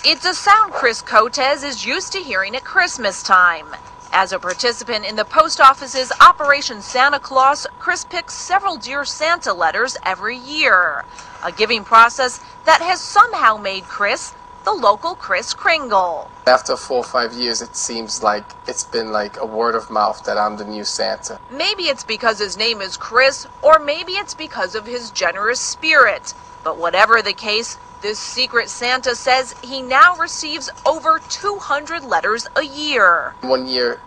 It's a sound Chris Cotes is used to hearing at Christmas time. As a participant in the post office's Operation Santa Claus, Chris picks several Dear Santa letters every year. A giving process that has somehow made Chris the local Kris Kringle. After 4 or 5 years, it seems like it's been like a word of mouth that I'm the new Santa. Maybe it's because his name is Chris, or maybe it's because of his generous spirit. But whatever the case, this secret Santa says he now receives over 200 letters a year. One year,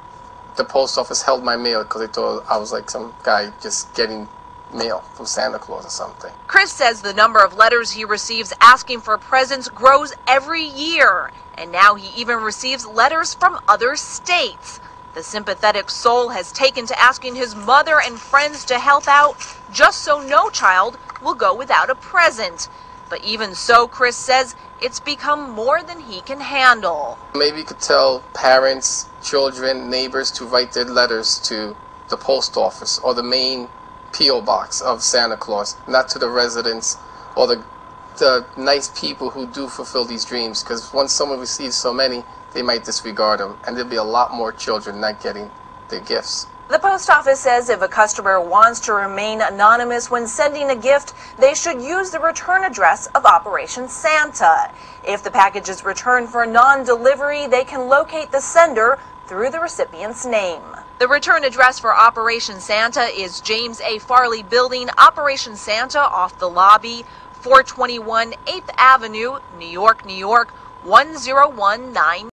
the post office held my mail because they thought I was like some guy just getting mail from Santa Claus or something. Chris says the number of letters he receives asking for presents grows every year, and now he even receives letters from other states. The sympathetic soul has taken to asking his mother and friends to help out just so no child will go without a present. But even so, Chris says it's become more than he can handle. Maybe you could tell parents, children, neighbors to write their letters to the post office or the main P.O. box of Santa Claus, not to the residents or the nice people who do fulfill these dreams, because once someone receives so many, they might disregard them, and there'll be a lot more children not getting their gifts. The post office says if a customer wants to remain anonymous when sending a gift, they should use the return address of Operation Santa. If the package is returned for non-delivery, they can locate the sender through the recipient's name. The return address for Operation Santa is James A. Farley Building, Operation Santa off the lobby, 421 8th Avenue, New York, New York, 10190.